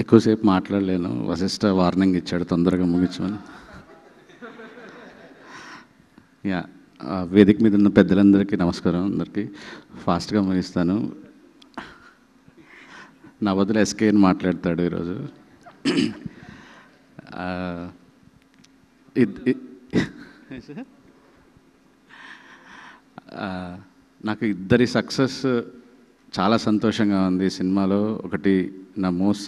ఎక్కువసేపు మాట్లాడలేను. వశిష్ఠ వార్నింగ్ ఇచ్చాడు తొందరగా ముగించమని. యా, వేదిక మీద ఉన్న పెద్దలందరికీ నమస్కారం. అందరికీ ఫాస్ట్గా ముగిస్తాను. నా బదులు ఎస్కే అని మాట్లాడతాడు ఈరోజు. నాకు ఇద్దరి సక్సెస్ చాలా సంతోషంగా ఉంది సినిమాలో. ఒకటి నా మోస్ట్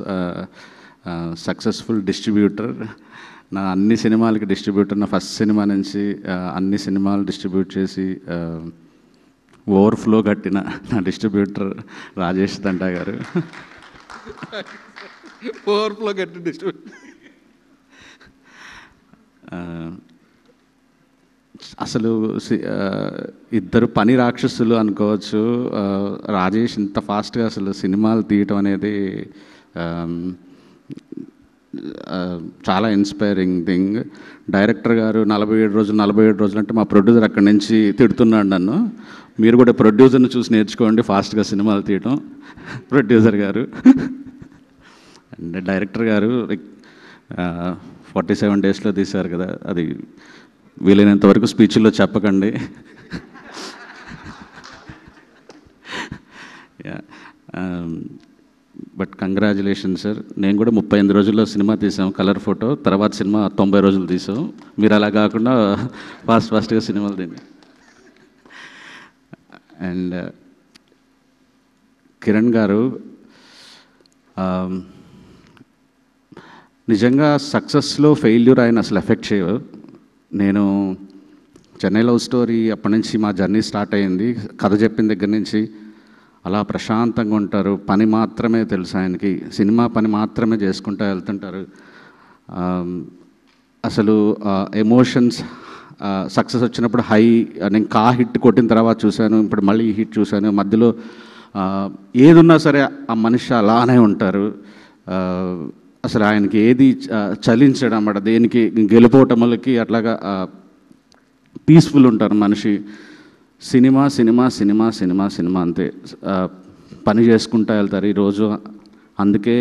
సక్సెస్ఫుల్ డిస్ట్రిబ్యూటర్, నా అన్ని సినిమాలకి డిస్ట్రిబ్యూటర్. నా ఫస్ట్ సినిమా నుంచి అన్ని సినిమాలు డిస్ట్రిబ్యూట్ చేసి ఓవర్ఫ్లో కట్టిన నా డిస్ట్రిబ్యూటర్ రాజేష్ దండా గారు. ఓవర్ఫ్లో కట్టి డిస్ట్రిబ్యూటర్. అసలు ఇద్దరు పని రాక్షసులు అనుకోవచ్చు. రాజేష్ ఇంత ఫాస్ట్గా అసలు సినిమాలు తీయటం అనేది చాలా ఇన్స్పైరింగ్ థింగ్. డైరెక్టర్ గారు 47 రోజులు అంటే మా ప్రొడ్యూసర్ అక్కడి నుంచి తిడుతున్నాడు నన్ను. మీరు కూడా ప్రొడ్యూసర్ని చూసి నేర్చుకోండి ఫాస్ట్గా సినిమాలు తీయటం. ప్రొడ్యూసర్ గారు అండ్ డైరెక్టర్ గారు 47 డేస్లో తీశారు కదా, అది వీలైనంత వరకు స్పీచ్ల్లో చెప్పకండి. But congratulation sir. నేను కూడా 38 రోజుల్లో సినిమా తీసాం కలర్ ఫోటో. తర్వాత సినిమా 90 రోజులు తీసాం. మీరు అలా కాకుండా ఫాస్ట్గా సినిమాలు తిని. అండ్ కిరణ్ గారు నిజంగా సక్సెస్లో ఫెయిల్యూర్ ఆయన అసలు ఎఫెక్ట్ చేయవు. నేను చెన్నై లవ్ స్టోరీ అప్పటి నుంచి మా జర్నీ స్టార్ట్ అయ్యింది. కథ చెప్పిన దగ్గర నుంచి అలా ప్రశాంతంగా ఉంటారు. పని మాత్రమే తెలుసు ఆయనకి, సినిమా పని మాత్రమే చేసుకుంటూ వెళ్తుంటారు. అసలు ఎమోషన్స్ సక్సెస్ వచ్చినప్పుడు హై, నేను హిట్ కొట్టిన తర్వాత చూశాను, ఇప్పుడు మళ్ళీ ఈ హిట్ చూశాను. మధ్యలో ఏదున్నా సరే ఆ మనిషి అలానే ఉంటారు. అసలు ఆయనకి ఏది చలించడం అన్నమాట, దేనికి గెలుపోవటములకి అట్లాగా పీస్ఫుల్ ఉంటారు మనిషి. Cinema cinema cinema cinema cinema అంతే, పని చేసుకుంటూ వెళ్తారు ఈరోజు. అందుకే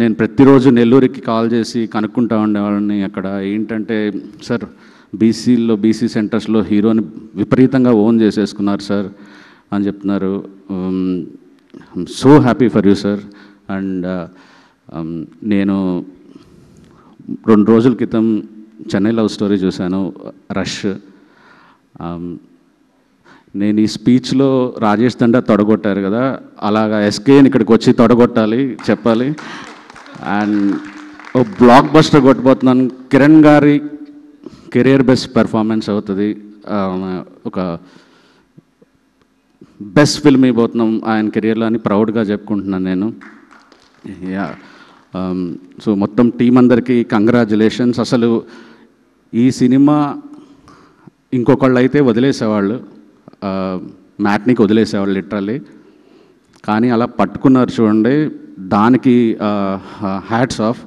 నేను ప్రతిరోజు నెల్లూరుకి కాల్ చేసి కనుక్కుంటా ఉండేవాళ్ళని. అక్కడ ఏంటంటే, సార్ బీసీ సెంటర్స్లో హీరోని విపరీతంగా ఓన్ చేసేసుకున్నారు సార్ అని చెప్తున్నారు. So happy for you sir. And నేను 2 రోజుల క్రితం చెన్నై లవ్ స్టోరీ చూశాను, రష్. నేను ఈ స్పీచ్లో రాజేష్ దండా తొడగొట్టారు కదా, అలాగా ఎస్కేని ఇక్కడికి వచ్చి తొడగొట్టాలి, చెప్పాలి. అండ్ ఓ బ్లాక్ బస్టర్ కొట్టబోతున్నాను. కిరణ్ గారి కెరియర్ బెస్ట్ పెర్ఫార్మెన్స్ అవుతుంది. ఒక బెస్ట్ ఫిల్మ్ అయిపోతున్నాం ఆయన కెరియర్లో అని ప్రౌడ్గా చెప్పుకుంటున్నాను నేను. యా, సో మొత్తం టీం అందరికీ కంగ్రాచులేషన్స్. అసలు ఈ సినిమా ఇంకొకళ్ళు అయితే వదిలేసేవాళ్ళు, మ్యాట్నీకి వదిలేసేవాళ్ళు లిటరల్లీ. కానీ అలా పట్టుకున్నారు చూడండి, దానికి హ్యాట్స్ ఆఫ్.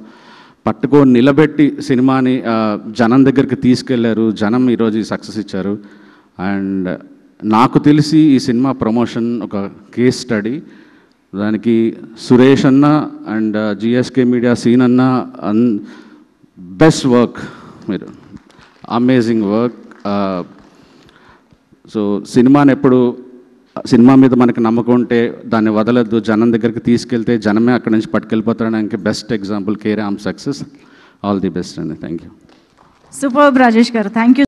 పట్టుకొని నిలబెట్టి సినిమాని జనం దగ్గరికి తీసుకెళ్లారు. జనం ఈరోజు ఈ సక్సెస్ ఇచ్చారు. అండ్ నాకు తెలిసి ఈ సినిమా ప్రమోషన్ ఒక కేస్ స్టడీ. దానికి సురేష్ అన్న అండ్ జిఎస్కే మీడియా సీన్ అన్న బెస్ట్ వర్క్, మీరు అమేజింగ్ వర్క్. సో సినిమాని ఎప్పుడు, సినిమా మీద మనకి నమ్మకం ఉంటే దాన్ని వదలద్దు, జనం దగ్గరికి తీసుకెళ్తే జనమే అక్కడి నుంచి పట్టుకెళ్ళిపోతాడానికి best example K Ram success. All the best అండి. Thank you. సూపర్ రాజేష్ గారు, థ్యాంక్ యూ.